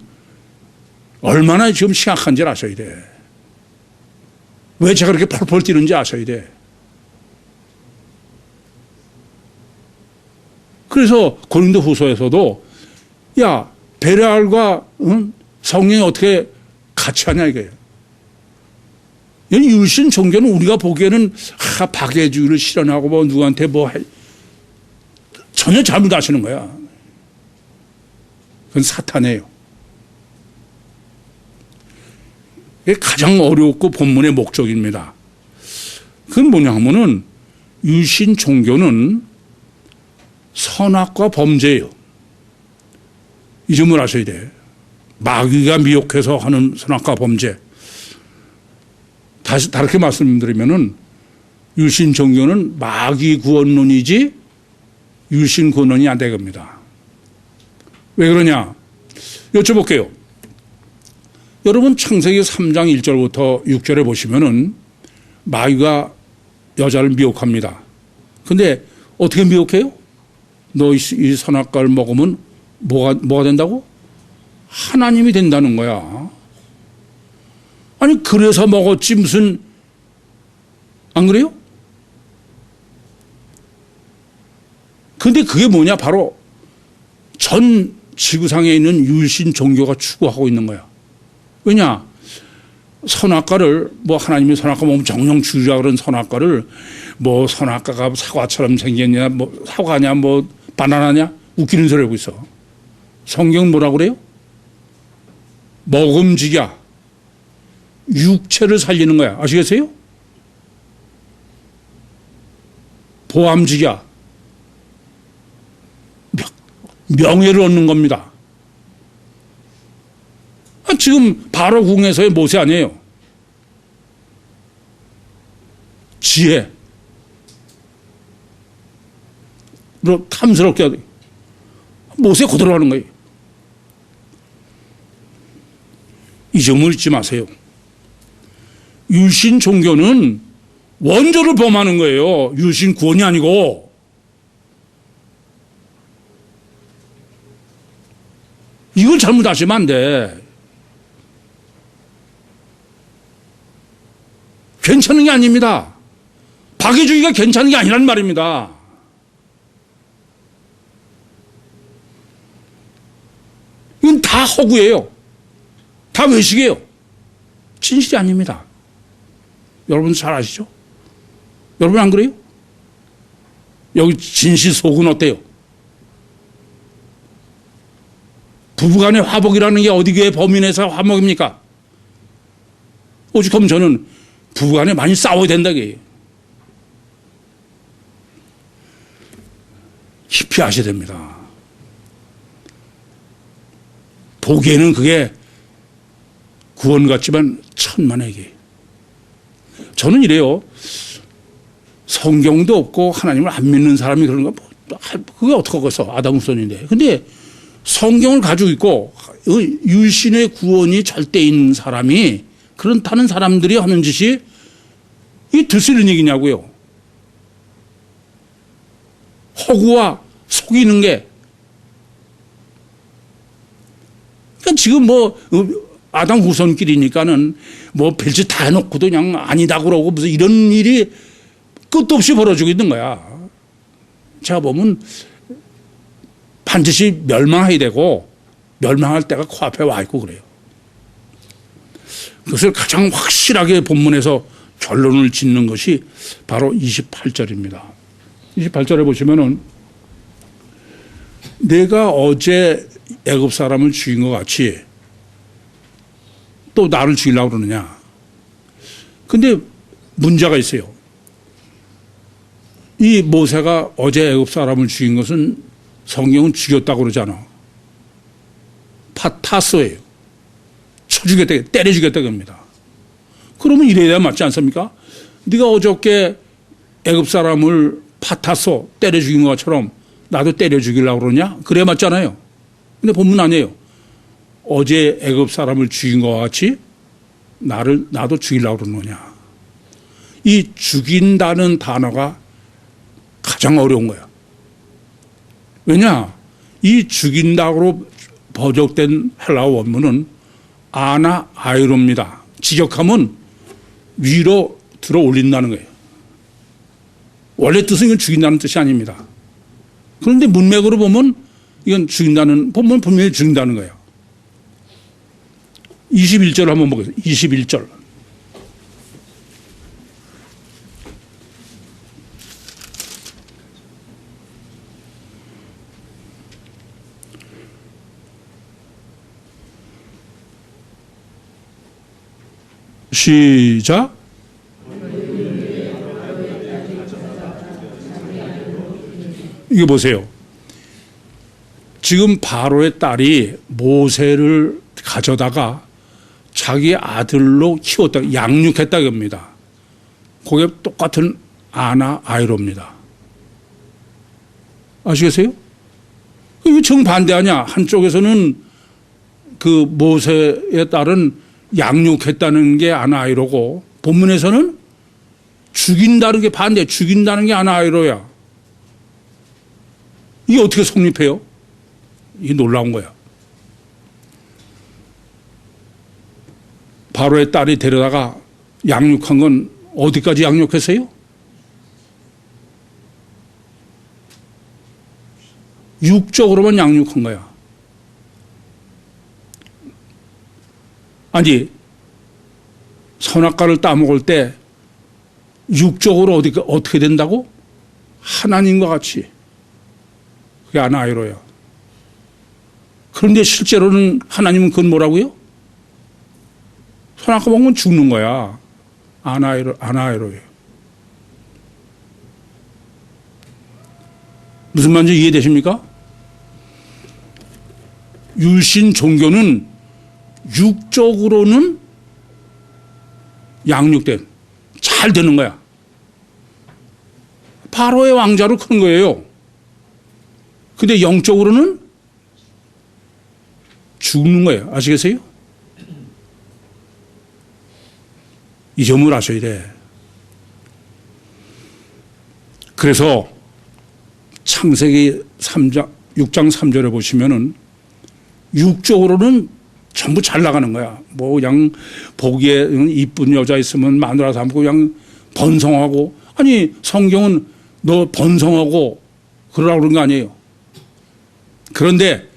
얼마나 지금 심각한지 아셔야 돼. 왜 제가 그렇게 펄펄 뛰는지 아셔야 돼. 그래서 고린도 후서에서도 야 베레알과 성령이 어떻게 같이 하냐 이거예요. 유신 종교는 우리가 보기에는 박애주의를 실현하고 뭐 누구한테 뭐 전혀 잘못 아시는 거야. 그건 사탄이에요. 이게 가장 어렵고 본문의 목적입니다. 그건 뭐냐 하면은 유신 종교는 선악과 범죄예요. 이 점을 아셔야 돼. 마귀가 미혹해서 하는 선악과 범죄. 다르게 말씀드리면은 유신 종교는 마귀 구원론이지 유신 구원론이 안 되겁니다. 왜 그러냐? 여쭤볼게요. 여러분 창세기 3장 1절부터 6절에 보시면은 마귀가 여자를 미혹합니다. 근데 어떻게 미혹해요? 너 이 선악과를 먹으면 뭐가 된다고? 하나님이 된다는 거야. 아니 그래서 먹었지 무슨 안 그래요? 근데 그게 뭐냐? 바로 전 지구상에 있는 유신 종교가 추구하고 있는 거야. 왜냐? 선악과를 뭐 하나님이 선악과 뭐 정령 주의라 그런 선악과를 뭐 선악과가 사과처럼 생겼냐 뭐 사과냐 뭐 바나나냐 웃기는 소리 하고 있어. 성경은 뭐라고 그래요? 먹음직야 육체를 살리는 거야. 아시겠어요? 보암직야 명예를 얻는 겁니다. 지금 바로 궁에서의 모세 아니에요. 지혜로 탐스럽게 하는 모세 그대로 하는 거예요. 이 점을 잊지 마세요. 유신 종교는 원조를 범하는 거예요. 유신 구원이 아니고. 이걸 잘못 아시면 안 돼. 괜찮은 게 아닙니다. 박해주기가 괜찮은 게 아니란 말입니다. 이건 다 허구예요. 다 외식이에요. 진실이 아닙니다. 여러분 잘 아시죠? 여러분 안 그래요? 여기 진실 속은 어때요? 부부간의 화복이라는 게 어디 교회 범인에서 화목입니까? 오죽하면 저는 부부간에 많이 싸워야 된다고요. 깊이 아셔야 됩니다. 보기에는 그게 구원 같지만 천만에게. 저는 이래요. 성경도 없고 하나님을 안 믿는 사람이 그런 거 그게 어떡하겠어. 아담 후손인데. 근데 성경을 가지고 있고 유신의 구원이 절대인 사람이 그렇다는 사람들이 하는 짓이 이게 들쓰는 얘기냐고요. 허구와 속이는 게. 그러니까 지금 뭐 아담 후손끼리니까는 뭐 별짓 다 해놓고도 그냥 아니다 그러고 무슨 이런 일이 끝도 없이 벌어지고 있는 거야. 제가 보면 반드시 멸망해야 되고 멸망할 때가 코앞에 와 있고 그래요. 그것을 가장 확실하게 본문에서 결론을 짓는 것이 바로 28절입니다. 28절에 보시면은 내가 어제 애굽 사람을 죽인 것 같이 또 나를 죽이려고 그러느냐. 근데 문제가 있어요. 이 모세가 어제 애굽 사람을 죽인 것은 성경은 죽였다고 그러잖아. 파타소예요. 쳐 죽였다, 때려 죽였다 그럽니다. 그러면 이래야 맞지 않습니까? 네가 어저께 애굽 사람을 파타소 때려 죽인 것처럼 나도 때려 죽이려고 그러냐? 그래야 맞잖아요. 근데 본문 아니에요. 어제 애굽 사람을 죽인 것과 같이 나도 죽이려고 그러는 거냐. 이 죽인다는 단어가 가장 어려운 거야. 왜냐? 이 죽인다고 번역된 헬라어 원문은 아나 아이로입니다. 직역하면 위로 들어 올린다는 거예요. 원래 뜻은 이건 죽인다는 뜻이 아닙니다. 그런데 문맥으로 보면 이건 죽인다는, 본문 분명히 죽인다는 거예요. 21절 한번 보겠습니다. 21절. 시작. 이거 보세요. 지금 바로의 딸이 모세를 가져다가 자기 아들로 키웠다, 양육했다 겁니다. 그게 똑같은 아나 아이로입니다. 아시겠어요? 왜 정반대하냐? 한쪽에서는 그 모세의 딸은 양육했다는 게 아나 아이로고 본문에서는 죽인다는 게 반대, 죽인다는 게 아나 아이로야. 이게 어떻게 성립해요? 이게 놀라운 거야. 바로의 딸이 데려다가 양육한 건 어디까지 양육했어요? 육적으로만 양육한 거야. 아니, 선악과를 따먹을 때 육적으로 어떻게 된다고? 하나님과 같이. 그게 아나이로야. 그런데 실제로는 하나님은 그건 뭐라고요? 선악과 먹으면 죽는 거야. 아나이로예요. 무슨 말인지 이해되십니까? 율신 종교는 육적으로는 양육된, 잘 되는 거야. 바로의 왕자로 큰 거예요. 근데 영적으로는 죽는 거예요. 아시겠어요? 이 점을 아셔야 돼. 그래서 창세기 6장 3절에 보시면은 육적으로는 전부 잘 나가는 거야. 뭐 그냥 보기에 이쁜 여자 있으면 마누라 삼고 그냥 번성하고. 아니, 성경은 너 번성하고 그러라고 그런 거 아니에요. 그런데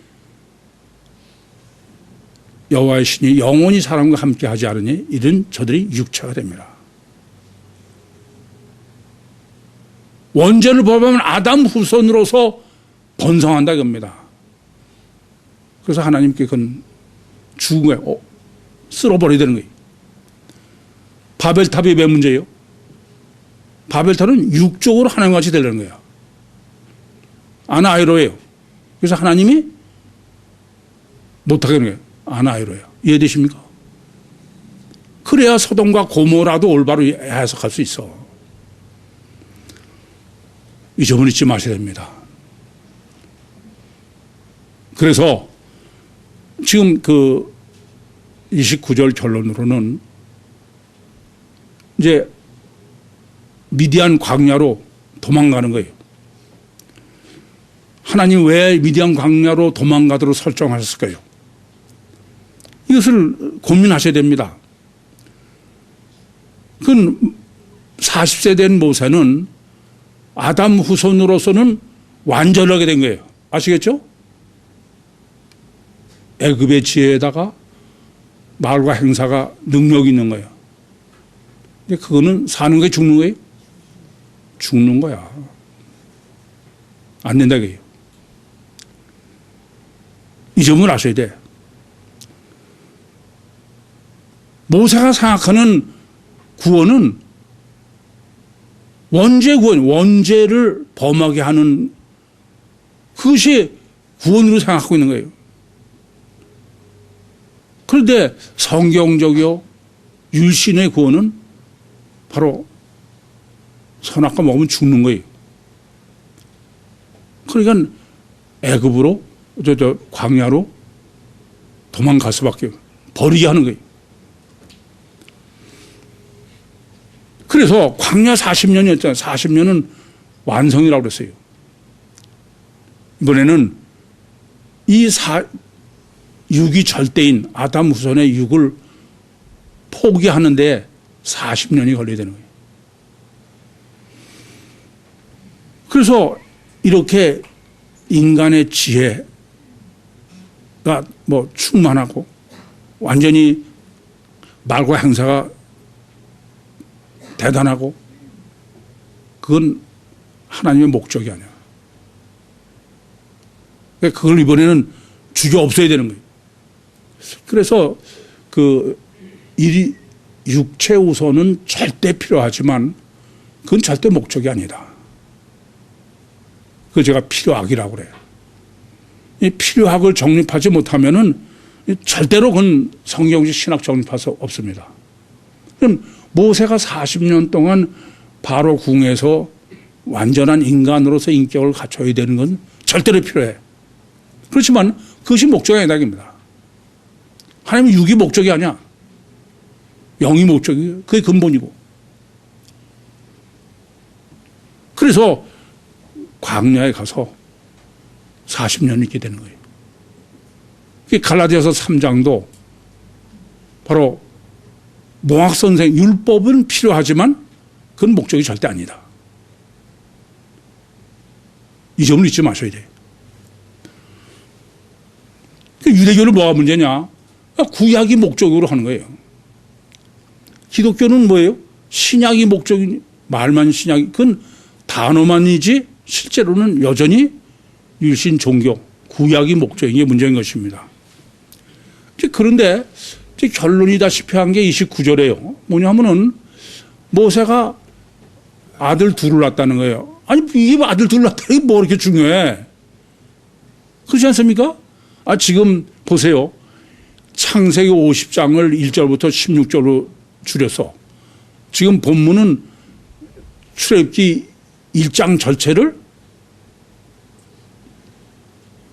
여호와의 신이 영원히 사람과 함께 하지 않으니 이런 저들이 육체가 됩니다. 원죄를 범하면 아담 후손으로서 번성한다 이겁니다. 그래서 하나님께 그건 죽은 거예요. 쓸어버려야 되는 거예요. 바벨탑이 왜 문제예요? 바벨탑은 육적으로 하나님같이 되려는 거예요. 아나이로예요. 그래서 하나님이 못하게 하는 거예요. 아나이로예요. 이해되십니까? 그래야 소돔과 고모라도 올바로 해석할 수 있어. 이 점을 잊지 마셔야 됩니다. 그래서 지금 그 29절 결론으로는 이제 미디안 광야로 도망가는 거예요. 하나님 왜 미디안 광야로 도망가도록 설정하셨을까요? 이것을 고민하셔야 됩니다. 그건 40세 된 모세는 아담 후손으로서는 완전하게 된 거예요. 아시겠죠? 애굽의 지혜에다가 말과 행사가 능력이 있는 거예요. 근데 그거는 사는 게 죽는 거예요? 죽는 거야. 안 된다 그래요. 이 점을 아셔야 돼. 모세가 생각하는 구원은 원죄 구원, 원죄를 범하게 하는 그것이 구원으로 생각하고 있는 거예요. 그런데 성경적이요 율신의 구원은 바로 선악과 먹으면 죽는 거예요. 그러니까 애굽으로 광야로 도망갈 수밖에 버리게 하는 거예요. 그래서 광야 40년이었잖아요. 40년은 완성이라고 그랬어요. 이번에는 이 육이 절대인 아담 후손의 육을 포기하는데 40년이 걸려야 되는 거예요. 그래서 이렇게 인간의 지혜가 뭐 충만하고 완전히 말과 행사가 대단하고 그건 하나님의 목적이 아니야. 그걸 이번에는 죽여 없애야 되는 거예요. 그래서 그 육체 우선은 절대 필요하지만 그건 절대 목적이 아니다. 그거 제가 필요악이라고 그래요. 이 필요악을 정립하지 못하면은 절대로 그건 성경적 신학 정립할 수 없습니다. 그럼 모세가 40년 동안 바로 궁에서 완전한 인간으로서 인격을 갖춰야 되는 건 절대로 필요해. 그렇지만 그것이 목적이 아니다. 하나님은 육이 목적이 아니야. 영이 목적이에요. 그게 근본이고. 그래서 광야에 가서 40년 있게 되는 거예요. 갈라디아서 3장도 바로 몽학선생 율법은 필요하지만 그건 목적이 절대 아니다. 이 점을 잊지 마셔야 돼요. 유대교는 뭐가 문제냐? 구약이 목적으로 하는 거예요. 기독교는 뭐예요? 신약이 목적이니 말만 신약이 그건 단어만이지 실제로는 여전히 일신 종교 구약이 목적인 게 문제인 것입니다. 그런데 결론이다시피 한 게 29절이에요. 뭐냐 하면은 모세가 아들 둘을 낳았다는 거예요. 아니 이게 아들 둘을 낳았다는 게 뭐 이렇게 중요해? 그렇지 않습니까? 지금 보세요. 창세기 50장을 1절부터 16절로 줄여서 지금 본문은 출애굽기 1장 전체를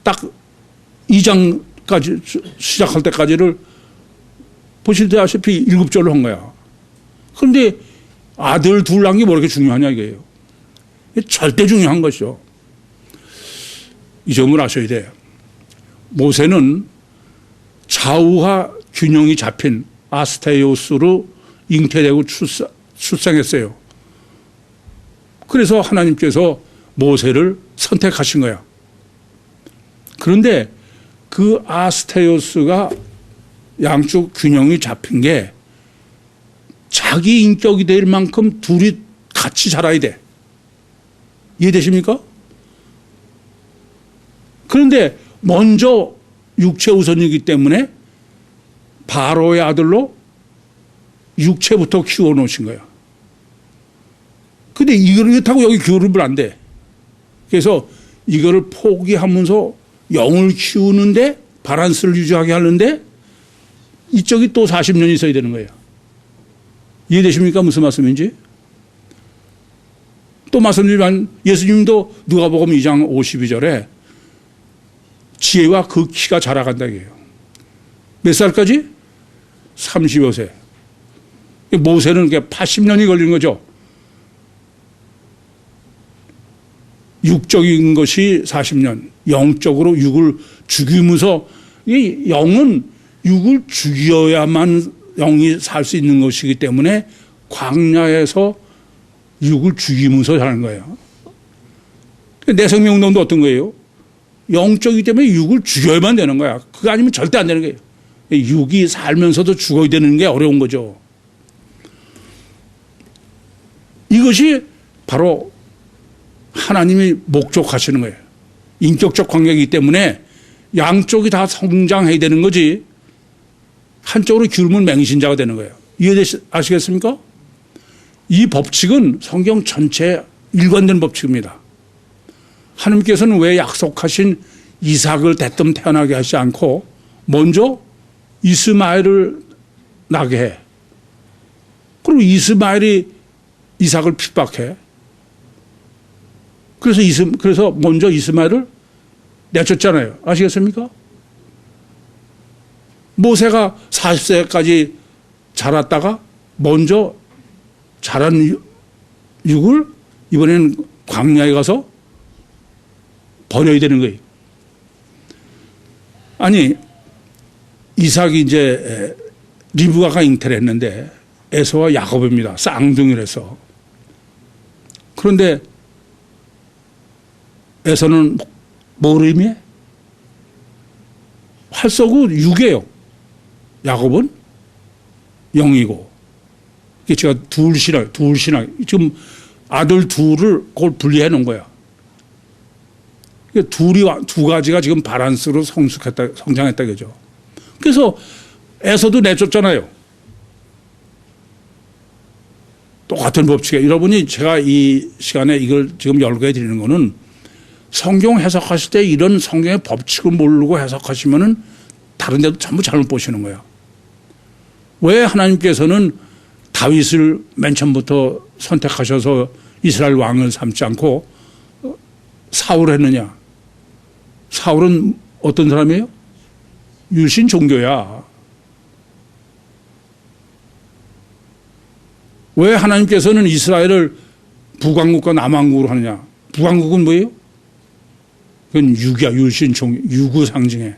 딱 2장까지 시작할 때까지를 보시다시피 7절로 한 거야. 그런데 아들 둘 낳은 게 뭐 이렇게 중요하냐 이거예요. 절대 중요한 것이죠. 이 점을 아셔야 돼요. 모세는 좌우와 균형이 잡힌 아스테이오스로 잉태되고 출생했어요. 그래서 하나님께서 모세를 선택하신 거야. 그런데 그 아스테이오스가 양쪽 균형이 잡힌 게 자기 인격이 될 만큼 둘이 같이 자라야 돼. 이해되십니까? 그런데 먼저 육체 우선이기 때문에 바로의 아들로 육체부터 키워놓으신 거예요. 근데 이렇다고 여기 교류를 안 돼. 그래서 이거를 포기하면서 영을 키우는데 바란스를 유지하게 하는데 이쪽이 또 40년이 있어야 되는 거예요. 이해되십니까? 무슨 말씀인지? 또 말씀드리면 예수님도 누가복음 2장 52절에 지혜와 그 키가 자라간다 이게요. 몇 살까지? 30여 세. 모세는 80년이 걸린 거죠. 육적인 것이 40년, 영적으로 육을 죽이면서 이 영은 육을 죽여야만 영이 살 수 있는 것이기 때문에 광야에서 육을 죽이면서 사는 거예요. 내생명운동도 어떤 거예요? 영적이기 때문에 육을 죽여야만 되는 거야. 그거 아니면 절대 안 되는 거예요. 육이 살면서도 죽어야 되는 게 어려운 거죠. 이것이 바로 하나님이 목적하시는 거예요. 인격적 관계이기 때문에 양쪽이 다 성장해야 되는 거지 한쪽으로 기울면 맹신자가 되는 거예요. 아시겠습니까? 이 법칙은 성경 전체에 일관된 법칙입니다. 하나님께서는 왜 약속하신 이삭을 대뜸 태어나게 하지 않고 먼저 이스마엘을 낳게 해. 그리고 이스마엘이 이삭을 핍박해. 그래서 먼저 이스마엘을 내쫓잖아요. 아시겠습니까? 모세가 40세까지 자랐다가 먼저 자란 육을 이번에는 광야에 가서 버려야 되는 거예요. 아니 이삭이 이제 리브가가 잉태를 했는데 에서와 야곱입니다. 쌍둥이라서. 그런데 에서는 뭘 의미해? 활 쏘고 6이에요. 야곱은 0이고. 제가 둘 신앙. 지금 아들 둘을 그걸 분리해 놓은 거야. 두 가지가 지금 바란스로 성장했다 그죠. 그래서 에서도 내쫓잖아요. 똑같은 법칙에 여러분이 제가 이 시간에 이걸 지금 열거해 드리는 거는 성경 해석하실 때 이런 성경의 법칙을 모르고 해석하시면은 다른 데도 전부 잘못 보시는 거예요. 왜 하나님께서는 다윗을 맨 처음부터 선택하셔서 이스라엘 왕을 삼지 않고 사울을 했느냐? 사울은 어떤 사람이에요? 유신 종교야. 왜 하나님께서는 이스라엘을 북왕국과 남왕국으로 하느냐? 북왕국은 뭐예요? 그건 육이야. 유신 종교, 육을 상징해.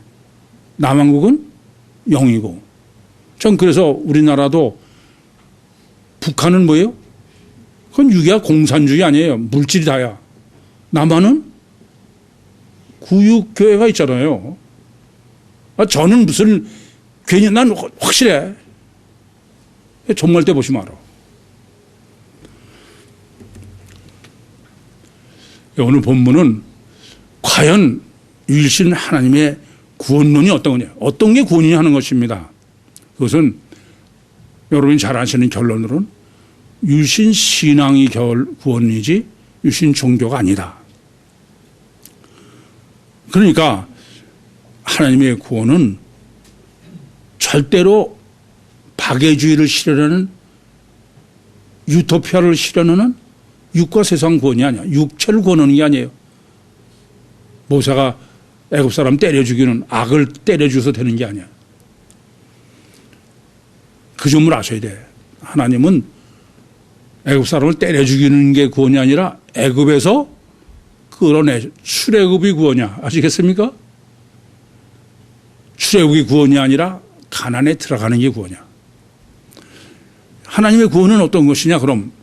남왕국은 영이고. 전 그래서 우리나라도 북한은 뭐예요? 그건 육이야. 공산주의 아니에요. 물질이 다야. 남한은 구육교회가 있잖아요. 저는 무슨 괜히 난 확실해. 정말 때 보시면 알아. 오늘 본문은 과연 유일신 하나님의 구원론이 어떤 거냐, 어떤 게 구원이냐 하는 것입니다. 그것은 여러분이 잘 아시는 결론으로는 유일신 신앙이 구원이지 유일신 종교가 아니다. 그러니까 하나님의 구원은 절대로 박애주의를 실현하는, 유토피아를 실현하는 육과 세상 구원이 아니야. 육체를 구원하는 게 아니에요. 모세가 애굽 사람 때려 죽이는, 악을 때려 죽여서 되는 게 아니야. 그 점을 아셔야 돼. 하나님은 애굽 사람을 때려 죽이는 게 구원이 아니라 애굽에서 끌어내, 출애굽이 구원이야. 아시겠습니까? 출애굽이 구원이 아니라 가나안에 들어가는 게 구원이야. 하나님의 구원은 어떤 것이냐? 그럼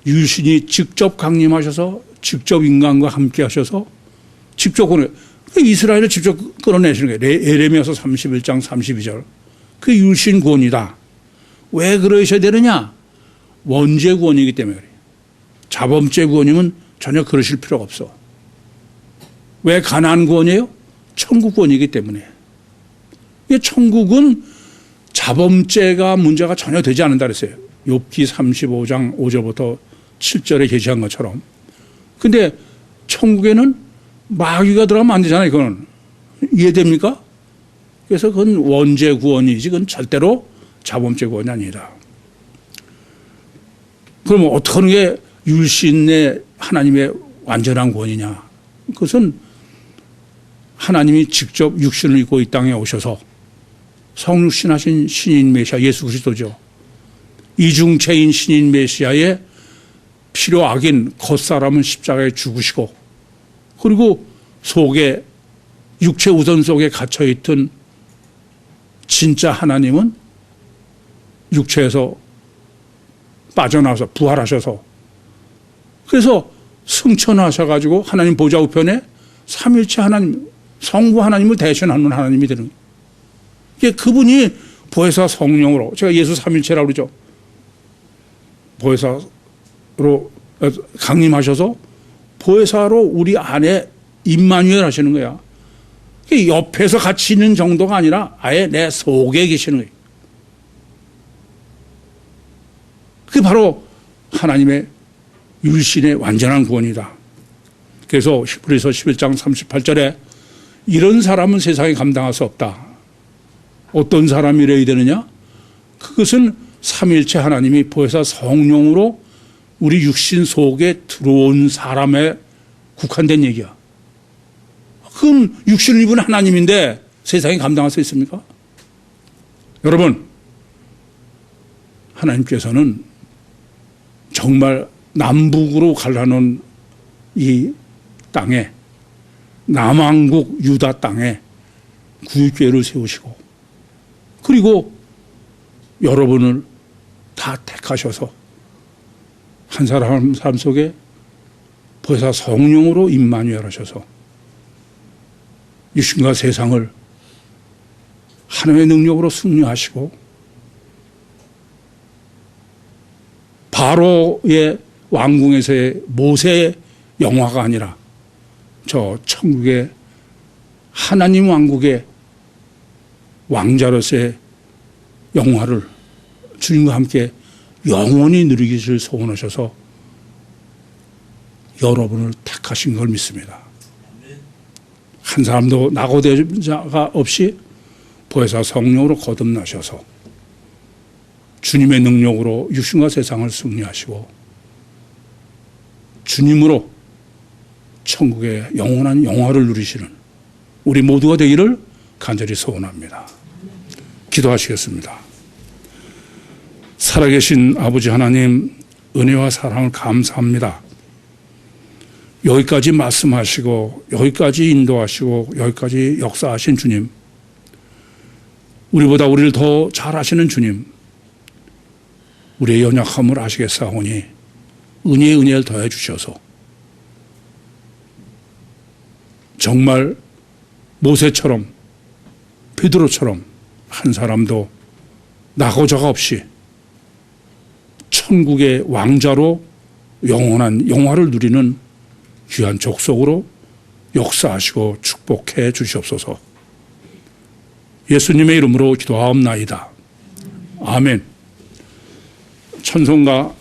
유신이 직접 강림하셔서 직접 인간과 함께 하셔서 직접 이스라엘을 직접 끌어내시는 거예요. 예레미야서 31장 32절. 그 유신 구원이다. 왜 그러셔야 되느냐? 원죄 구원이기 때문에 그래요. 자범죄 구원이면 전혀 그러실 필요가 없어. 왜 가나안 구원이에요? 천국 구원이기 때문에. 천국은 자범죄가 문제가 전혀 되지 않는다 그랬어요. 욥기 35장 5절부터 7절에 게시한 것처럼. 근데 천국에는 마귀가 들어가면 안 되잖아요. 그건 이해됩니까? 그래서 그건 원죄 구원이지 그건 절대로 자범죄 구원이 아니다. 그러면 어떻게 하는 게 율신의 하나님의 완전한 구원이냐? 그것은 하나님이 직접 육신을 입고 이 땅에 오셔서 성육신하신 신인 메시아 예수 그리스도죠. 이중체인 신인 메시아의 필요 악인 겉사람은 십자가에 죽으시고, 그리고 속에 육체 우선 속에 갇혀있던 진짜 하나님은 육체에서 빠져나와서 부활하셔서, 그래서 승천하셔가지고 하나님 보좌 우편에 삼일체 하나님, 성부 하나님을 대신하는 하나님이 되는 거예요. 그분이 보혜사 성령으로, 제가 예수 삼일체라고 그러죠. 보혜사로 강림하셔서 보혜사로 우리 안에 임마누엘 하시는 거야. 옆에서 같이 있는 정도가 아니라 아예 내 속에 계시는 거예요. 그게 바로 하나님의 율신의 완전한 구원이다. 그래서 히브리서 11장 38절에 이런 사람은 세상에 감당할 수 없다. 어떤 사람이래야 되느냐? 그것은 삼일체 하나님이 보혜사 성령으로 우리 육신 속에 들어온 사람에 국한된 얘기야. 그건 육신을 입은 하나님인데 세상에 감당할 수 있습니까? 여러분, 하나님께서는 정말 남북으로 갈라놓은 이 땅에, 남왕국 유다 땅에 구육교회를 세우시고, 그리고 여러분을 다 택하셔서 한 사람 속에 보혜사 성령으로 임마누엘 하셔서 육신과 세상을 하나님의 능력으로 승리하시고, 바로의 왕궁에서의 모세의 영화가 아니라 저 천국의 하나님 왕국의 왕자로서의 영화를 주님과 함께 영원히 누리기를 소원하셔서 여러분을 택하신 걸 믿습니다. 한 사람도 낙오된 자가 없이 보혜사 성령으로 거듭나셔서 주님의 능력으로 육신과 세상을 승리하시고 주님으로 천국의 영원한 영화를 누리시는 우리 모두가 되기를 간절히 소원합니다. 기도하시겠습니다. 살아계신 아버지 하나님, 은혜와 사랑을 감사합니다. 여기까지 말씀하시고 여기까지 인도하시고 여기까지 역사하신 주님, 우리보다 우리를 더 잘 아시는 주님, 우리의 연약함을 아시겠사오니 은혜에 은혜를 더해 주셔서 정말 모세처럼 베드로처럼 한 사람도 낙오자가 없이 천국의 왕자로 영원한 영화를 누리는 귀한 족속으로 역사하시고 축복해 주시옵소서. 예수님의 이름으로 기도하옵나이다. 아멘. 찬송가